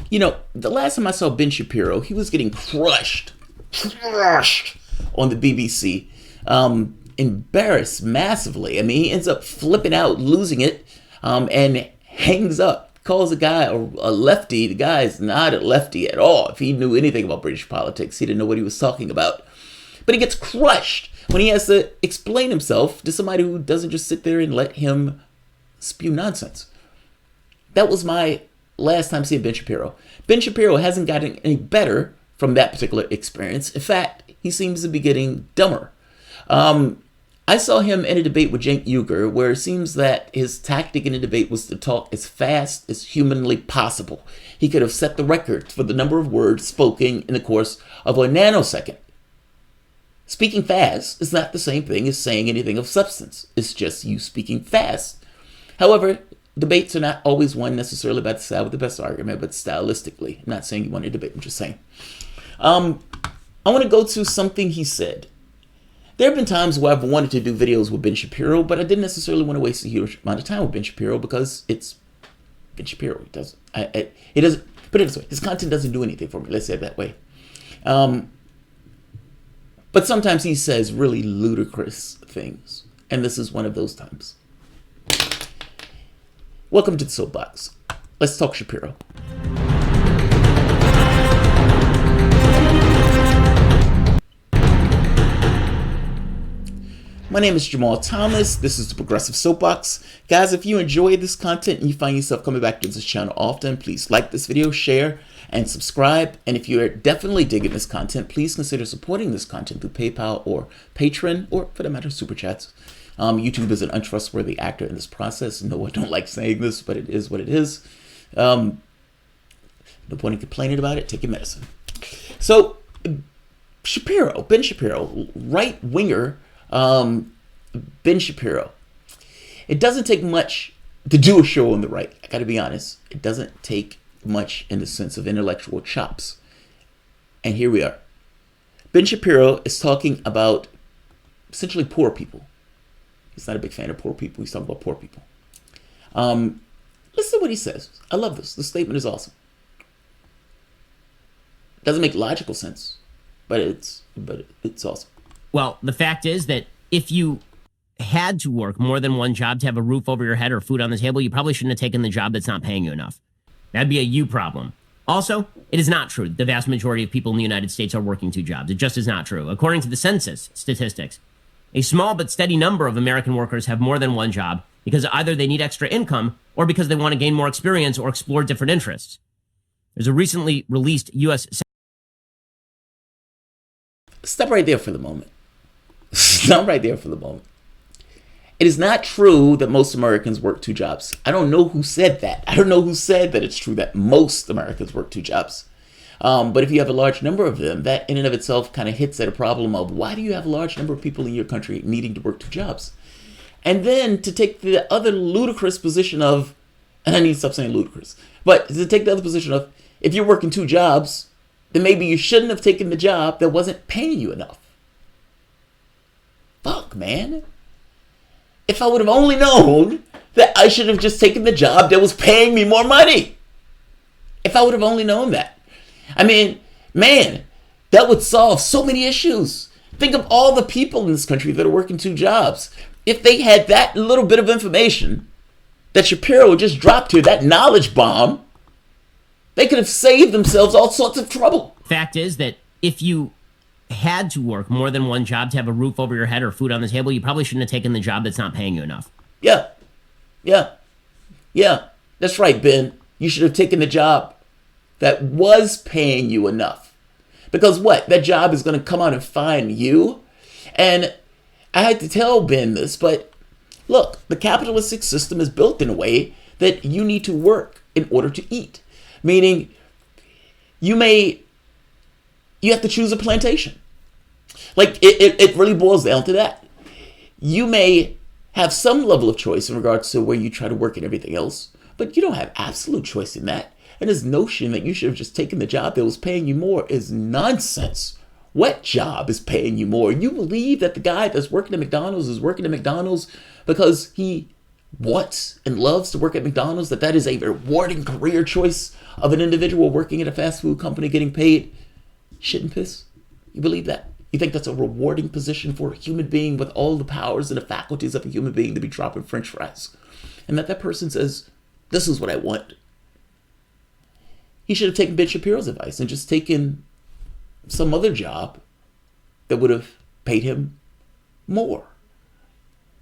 The last time I saw Ben Shapiro, he was getting crushed on the BBC. Embarrassed massively. I mean, he ends up flipping out, losing it, and hangs up. Calls a guy a lefty. The guy is not a lefty at all. If he knew anything about British politics, he didn't know what he was talking about. But he gets crushed when he has to explain himself to somebody who doesn't just sit there and let him spew nonsense. That was my last time seeing Ben Shapiro. Ben Shapiro hasn't gotten any better from that particular experience. In fact, he seems to be getting dumber. I saw him in a debate with Cenk Uygur where it seems that his tactic in the debate was to talk as fast as humanly possible. He could have set the record for the number of words spoken in the course of a nanosecond. Speaking fast is not the same thing as saying anything of substance. It's just you speaking fast. However, debates are not always won necessarily by the side with the best argument, but stylistically. I'm not saying you want to debate, I'm just saying. I want to go to something he said. There have been times where I've wanted to do videos with Ben Shapiro, but I didn't necessarily want to waste a huge amount of time with Ben Shapiro because it's Ben Shapiro. He doesn't. Put it this way: his content doesn't do anything for me. Let's say it that way. But sometimes he says really ludicrous things, and this is one of those times. Welcome to the Soapbox. Let's talk Shapiro. My name is Jamarl Thomas. This is the Progressive Soapbox. Guys, if you enjoy this content and you find yourself coming back to this channel often, please like this video, share, and subscribe. And if you're definitely digging this content, please consider supporting this content through PayPal or Patreon, or for that matter, Super Chats. YouTube is an untrustworthy actor in this process. No, I don't like saying this, but it is what it is. No point in complaining about it. Take your medicine. So, Ben Shapiro, right-winger, Ben Shapiro. It doesn't take much to do a show on the right. I gotta be honest. It doesn't take much in the sense of intellectual chops. And here we are. Ben Shapiro is talking about essentially poor people. He's not a big fan of poor people. He's talking about poor people. Listen to what he says. I love this. This statement is awesome. It doesn't make logical sense, but it's awesome. Well, the fact is that if you had to work more than one job to have a roof over your head or food on the table, you probably shouldn't have taken the job that's not paying you enough. That'd be a you problem. Also, it is not true the vast majority of people in the United States are working two jobs. It just is not true. According to the census statistics, a small but steady number of American workers have more than one job because either they need extra income or because they want to gain more experience or explore different interests. There's a recently released U.S. Stop right there for the moment. Stop right there for the moment. It is not true that most Americans work two jobs. I don't know who said that. I don't know who said that it's true that most Americans work two jobs. But if you have a large number of them, that in and of itself kind of hits at a problem of why do you have a large number of people in your country needing to work two jobs? And then to take the other ludicrous position of, and I need to stop saying ludicrous, but to take the other position of, if you're working two jobs, then maybe you shouldn't have taken the job that wasn't paying you enough. Fuck, man. If I would have only known that I should have just taken the job that was paying me more money. If I would have only known that. I mean, man, that would solve so many issues. Think of all the people in this country that are working two jobs. If they had that little bit of information that Shapiro just dropped here, that knowledge bomb, they could have saved themselves all sorts of trouble. Fact is that if you had to work more than one job to have a roof over your head or food on the table, you probably shouldn't have taken the job that's not paying you enough. Yeah. That's right, Ben. You should have taken the job that was paying you enough. Because what? That job is going to come out and find you. And I had to tell Ben this, but look, the capitalistic system is built in a way that you need to work in order to eat. Meaning, you have to choose a plantation. Like, it really boils down to that. You may have some level of choice in regards to where you try to work and everything else, but you don't have absolute choice in that. And this notion that you should have just taken the job that was paying you more is nonsense. What job is paying you more? You believe that the guy that's working at McDonald's is working at McDonald's because he wants and loves to work at McDonald's, that is a rewarding career choice of an individual working at a fast food company getting paid shit and piss? You believe that? You think that's a rewarding position for a human being with all the powers and the faculties of a human being to be dropping french fries? And that person says, this is what I want. He should have taken Ben Shapiro's advice and just taken some other job that would have paid him more.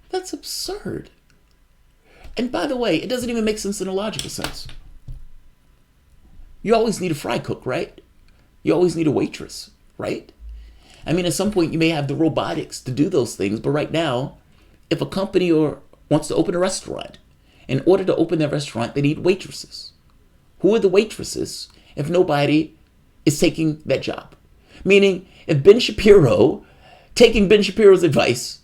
That's absurd. And by the way, it doesn't even make sense in a logical sense. You always need a fry cook, right? You always need a waitress, right? I mean, at some point you may have the robotics to do those things, but right now, if a company wants to open a restaurant, in order to open that restaurant, they need waitresses. Who are the waitresses if nobody is taking that job? Meaning, if Ben Shapiro, taking Ben Shapiro's advice,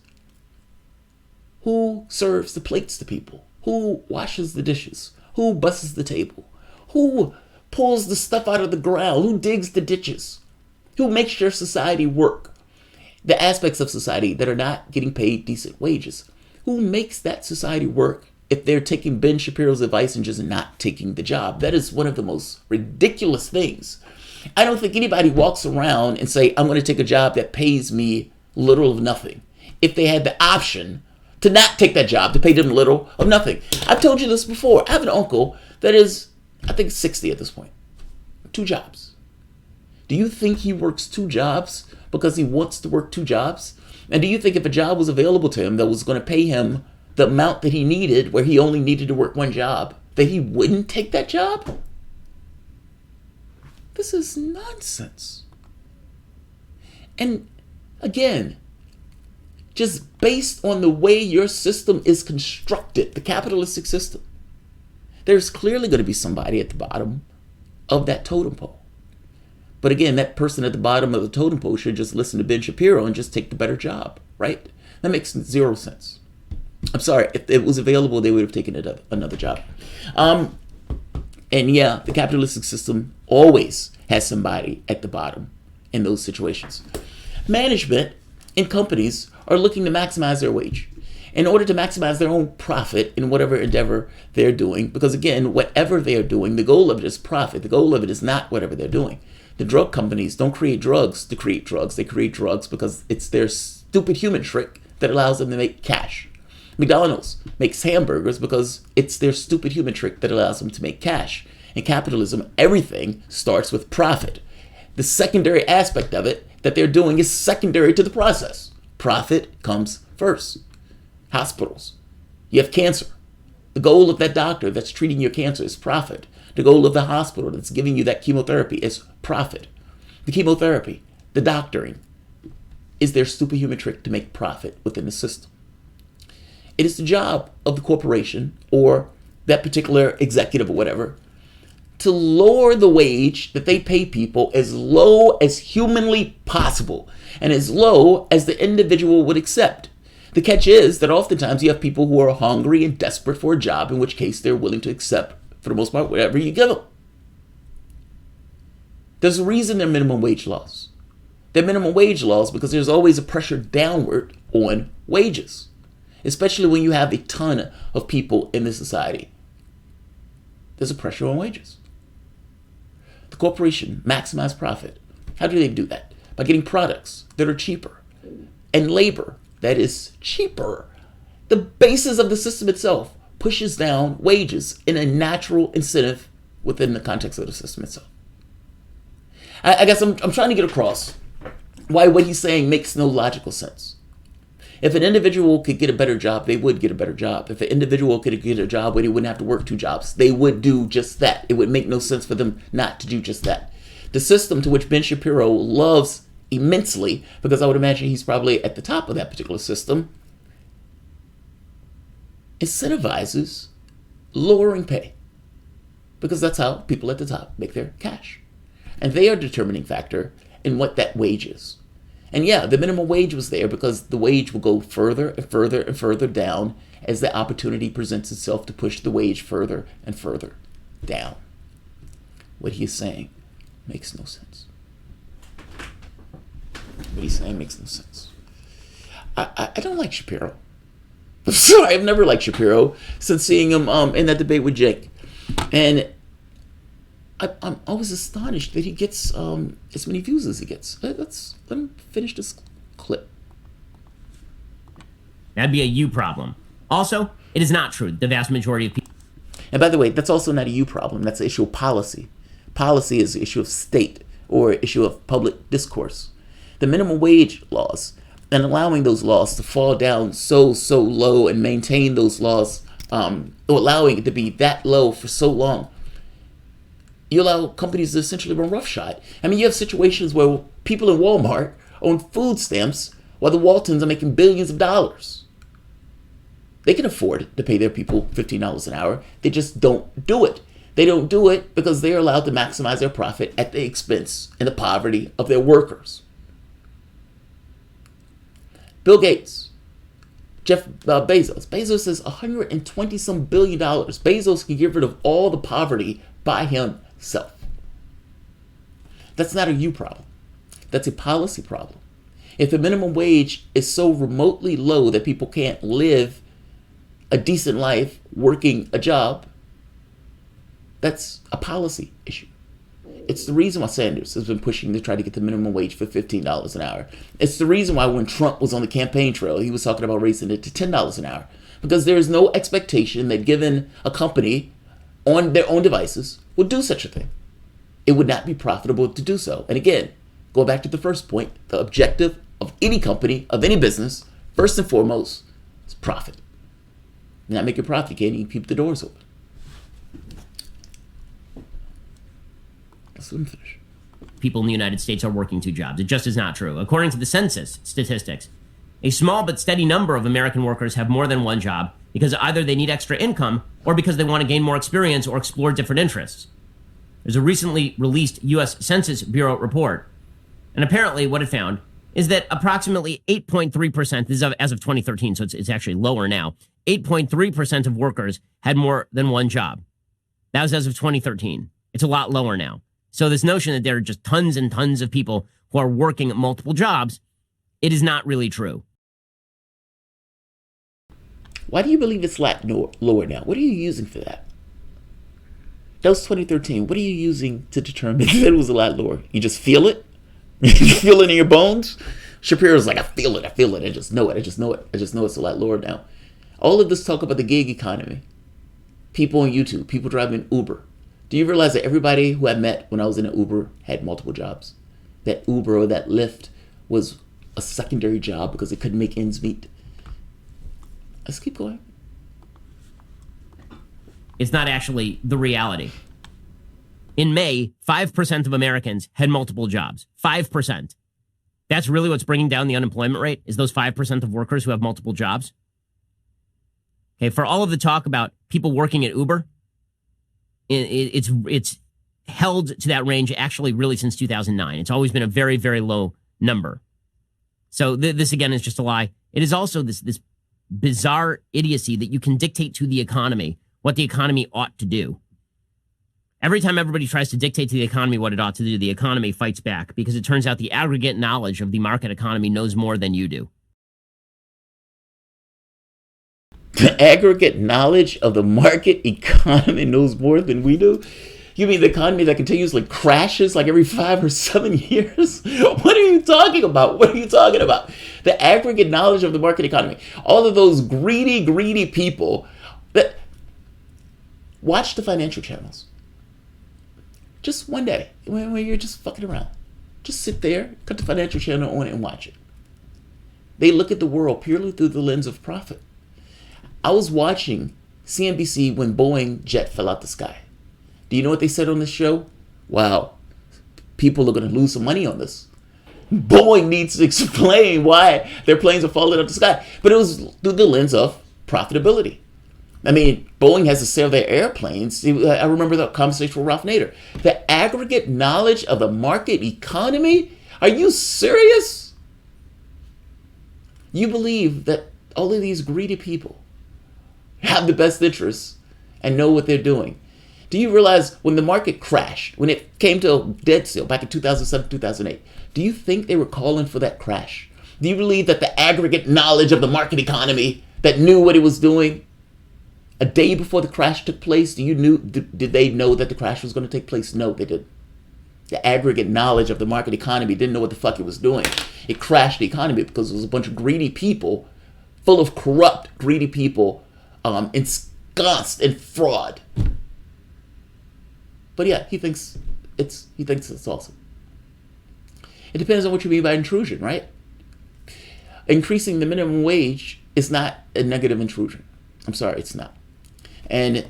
who serves the plates to people? Who washes the dishes? Who busses the table? Who pulls the stuff out of the ground? Who digs the ditches? Who makes your society work? The aspects of society that are not getting paid decent wages. Who makes that society work if they're taking Ben Shapiro's advice and just not taking the job? That is one of the most ridiculous things. I don't think anybody walks around and say, I'm going to take a job that pays me little of nothing, if they had the option to not take that job, to pay them little of nothing. I've told you this before. I have an uncle that is, I think, 60 at this point. 2 jobs. Do you think he works 2 jobs because he wants to work 2 jobs? And do you think if a job was available to him that was going to pay him the amount that he needed, where he only needed to work 1 job, that he wouldn't take that job? This is nonsense. And again, just based on the way your system is constructed, the capitalistic system, there's clearly going to be somebody at the bottom of that totem pole. But again, that person at the bottom of the totem pole should just listen to Ben Shapiro and just take the better job, right? That makes 0 sense. I'm sorry, if it was available, they would have taken another job. And yeah, the capitalistic system always has somebody at the bottom in those situations. Management in companies are looking to maximize their wage in order to maximize their own profit in whatever endeavor they're doing. Because again, whatever they're doing, the goal of it is profit. The goal of it is not whatever they're doing. The drug companies don't create drugs to create drugs. They create drugs because it's their stupid human trick that allows them to make cash. McDonald's makes hamburgers because it's their stupid human trick that allows them to make cash. In capitalism, everything starts with profit. The secondary aspect of it that they're doing is secondary to the process. Profit comes first. Hospitals. You have cancer. The goal of that doctor that's treating your cancer is profit. The goal of the hospital that's giving you that chemotherapy is profit. The chemotherapy, the doctoring, is their stupid human trick to make profit within the system. It is the job of the corporation or that particular executive or whatever to lower the wage that they pay people as low as humanly possible and as low as the individual would accept. The catch is that oftentimes you have people who are hungry and desperate for a job, in which case they're willing to accept, for the most part, whatever you give them. There's a reason they're minimum wage laws. They're minimum wage laws because there's always a pressure downward on wages, especially when you have a ton of people in this society. There's a pressure on wages. The corporation maximize profit. How do they do that? By getting products that are cheaper and labor that is cheaper. The basis of the system itself pushes down wages in a natural incentive within the context of the system itself. I guess I'm trying to get across why what he's saying makes no logical sense. If an individual could get a better job, they would get a better job. If an individual could get a job where they wouldn't have to work 2 jobs, they would do just that. It would make no sense for them not to do just that. The system to which Ben Shapiro loves immensely, because I would imagine he's probably at the top of that particular system, incentivizes lowering pay. Because that's how people at the top make their cash. And they are a determining factor in what that wage is. And yeah, the minimum wage was there because the wage will go further and further and further down as the opportunity presents itself to push the wage further and further down. What he is saying makes no sense. What he's saying makes no sense. I don't like Shapiro. Sorry, I've never liked Shapiro since seeing him in that debate with Jake. And I'm always astonished that he gets as many views as he gets. Let me finish this clip. That'd be a you problem. Also, it is not true. The vast majority of people. And by the way, that's also not a you problem. That's an issue of policy. Policy is an issue of state or issue of public discourse. The minimum wage laws and allowing those laws to fall down so low and maintain those laws, or allowing it to be that low for so long, you allow companies to essentially run roughshod. I mean, you have situations where people in Walmart own food stamps while the Waltons are making billions of dollars. They can afford to pay their people $15 an hour. They just don't do it. They don't do it because they are allowed to maximize their profit at the expense and the poverty of their workers. Bill Gates, Jeff Bezos. Bezos is $120-some billion. Bezos can get rid of all the poverty by himself. That's not a you problem. That's a policy problem. If the minimum wage is so remotely low that people can't live a decent life working a job, that's a policy issue. It's the reason why Sanders has been pushing to try to get the minimum wage for $15 an hour. It's the reason why when Trump was on the campaign trail, he was talking about raising it to $10 an hour. Because there is no expectation that given a company on their own devices would do such a thing. It would not be profitable to do so. And again, go back to the first point, the objective of any company, of any business, first and foremost, is profit. You're not making profit, you can't even keep the doors open. Let's let me finish. People in the United States are working two jobs. It just is not true. According to the census statistics, a small but steady number of American workers have more than one job because either they need extra income or because they want to gain more experience or explore different interests. There's a recently released U.S. Census Bureau report, and apparently what it found is that approximately 8.3%, this is as of 2013, so it's actually lower now, 8.3% of workers had more than one job. That was as of 2013. It's a lot lower now. So this notion that there are just tons and tons of people who are working at multiple jobs, it is not really true. Why do you believe it's lower now? What are you using for that? That was 2013. What are you using to determine that it was a lot lower? You just feel it? You feel it in your bones? Shapiro's like, I feel it. I just know it. I just know it's a lot lower now. All of this talk about the gig economy. People on YouTube, people driving Uber. Do you realize that everybody who I met when I was in an Uber had multiple jobs? That Uber or that Lyft was a secondary job because they couldn't make ends meet. Let's keep going. It's not actually the reality. In May, 5% of Americans had multiple jobs. 5%. That's really what's bringing down the unemployment rate, is those 5% of workers who have multiple jobs. Okay, for all of the talk about people working at Uber, it's held to that range actually really since 2009. It's always been a very, very low number. So this, again, is just a lie. It is also this bizarre idiocy that you can dictate to the economy what the economy ought to do. Every time everybody tries to dictate to the economy what it ought to do, the economy fights back because it turns out the aggregate knowledge of the market economy knows more than you do. The aggregate knowledge of the market economy knows more than we do? You mean the economy that continuously crashes like every 5 or 7 years? What are you talking about? The aggregate knowledge of the market economy. All of those greedy people that watch the financial channels. Just one day when you're just fucking around. Just sit there, cut the financial channel on and watch it. They look at the world purely through the lens of profit. I was watching CNBC when Boeing jet fell out the sky. Do you know what they said on this show? Wow, people are going to lose some money on this. Boeing needs to explain why their planes are falling out the sky. But it was through the lens of profitability. I mean, Boeing has to sell their airplanes. I remember the conversation with Ralph Nader. The aggregate knowledge of the market economy? Are you serious? You believe that all of these greedy people have the best interests and know what they're doing. Do you realize when the market crashed, when it came to a dead still back in 2007, 2008, do you think they were calling for that crash? Do you believe that the aggregate knowledge of the market economy that knew what it was doing a day before the crash took place? Did they know that the crash was going to take place? No, they didn't. The aggregate knowledge of the market economy didn't know what the fuck it was doing. It crashed the economy because it was a bunch of greedy people, full of corrupt, greedy people, ensconced in fraud. But yeah, he thinks it's awesome. It depends on what you mean by intrusion, right? Increasing the minimum wage is not a negative intrusion. I'm sorry, it's not. And,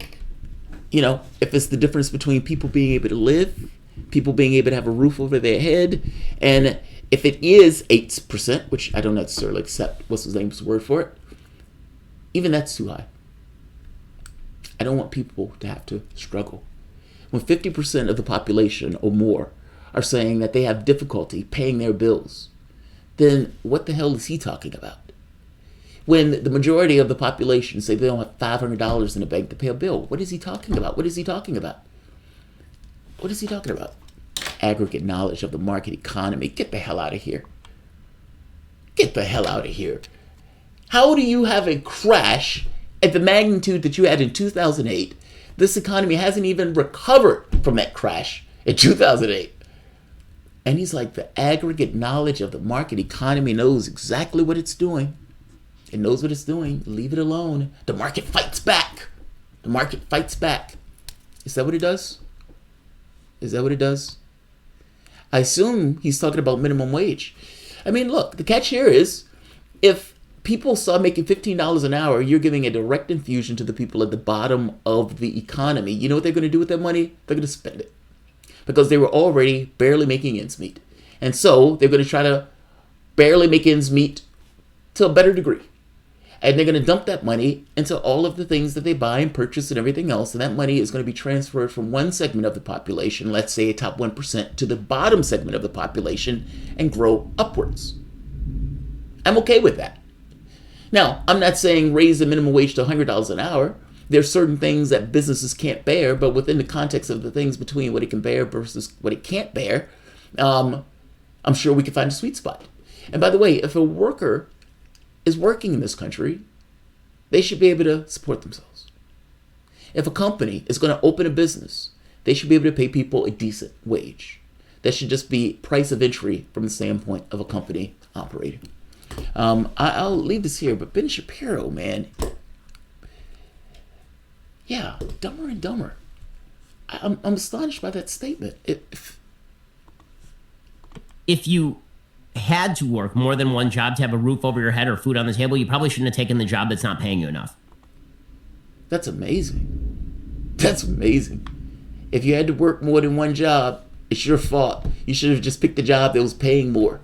if it's the difference between people being able to live, people being able to have a roof over their head, and if it is 8%, which I don't necessarily accept what's his name's word for it, even that's too high. I don't want people to have to struggle. When 50% of the population or more are saying that they have difficulty paying their bills, then what the hell is he talking about? When the majority of the population say they don't have $500 in the bank to pay a bill, what is he talking about? What is he talking about? What is he talking about? Aggregate knowledge of the market economy. Get the hell out of here. Get the hell out of here. How do you have a crash at the magnitude that you had in 2008? This economy hasn't even recovered from that crash in 2008. And he's like, the aggregate knowledge of the market economy knows exactly what it's doing. It knows what it's doing. Leave it alone. The market fights back. The market fights back. Is that what it does? Is that what it does? I assume he's talking about minimum wage. I mean, look, the catch here is if people start making $15 an hour, you're giving a direct infusion to the people at the bottom of the economy. You know what they're going to do with that money? They're going to spend it because they were already barely making ends meet. And so they're going to try to barely make ends meet to a better degree. And they're going to dump that money into all of the things that they buy and purchase and everything else. And that money is going to be transferred from one segment of the population, let's say a top 1%, to the bottom segment of the population and grow upwards. I'm okay with that. Now, I'm not saying raise the minimum wage to $100 an hour. There's certain things that businesses can't bear, but within the context of the things between what it can bear versus what it can't bear, I'm sure we can find a sweet spot. And by the way, if a worker is working in this country, they should be able to support themselves. If a company is going to open a business, they should be able to pay people a decent wage. That should just be price of entry from the standpoint of a company operating. I'll leave this here, but Ben Shapiro, man, yeah, dumber and dumber. I'm astonished by that statement. If you had to work more than one job to have a roof over your head or food on the table, you probably shouldn't have taken the job that's not paying you enough. That's amazing. That's amazing. If you had to work more than one job, it's your fault. You should have just picked the job that was paying more.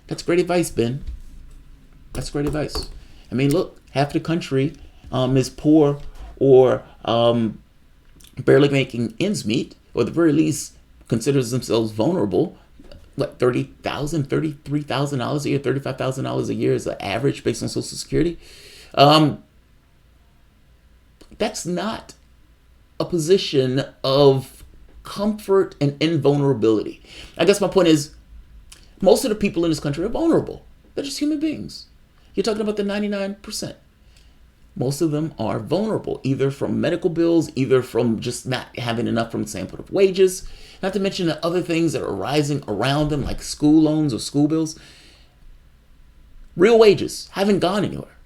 That's great advice, Ben. That's great advice. I mean, look, half the country is poor or barely making ends meet, or at the very least considers themselves vulnerable. What, $30,000, $33,000 a year, $35,000 a year is the average based on Social Security. That's not a position of comfort and invulnerability. I guess my point is, most of the people in this country are vulnerable. They're just human beings. You're talking about the 99%. Most of them are vulnerable, either from medical bills, either from just not having enough from the standpoint of wages, not to mention the other things that are rising around them, like school loans or school bills. Real wages haven't gone anywhere.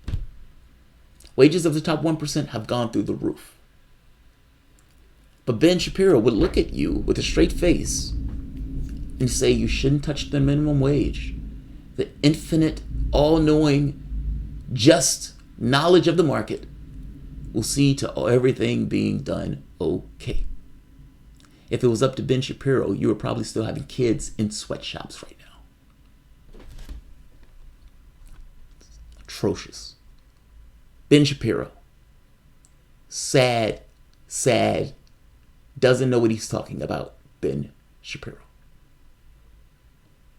Wages of the top 1% have gone through the roof. But Ben Shapiro would look at you with a straight face and say you shouldn't touch the minimum wage. The infinite, all-knowing, just knowledge of the market will see to everything being done okay. If it was up to Ben Shapiro, you were probably still having kids in sweatshops right now. Atrocious. Ben Shapiro. Sad, doesn't know what he's talking about. Ben Shapiro.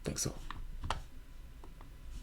Thanks all.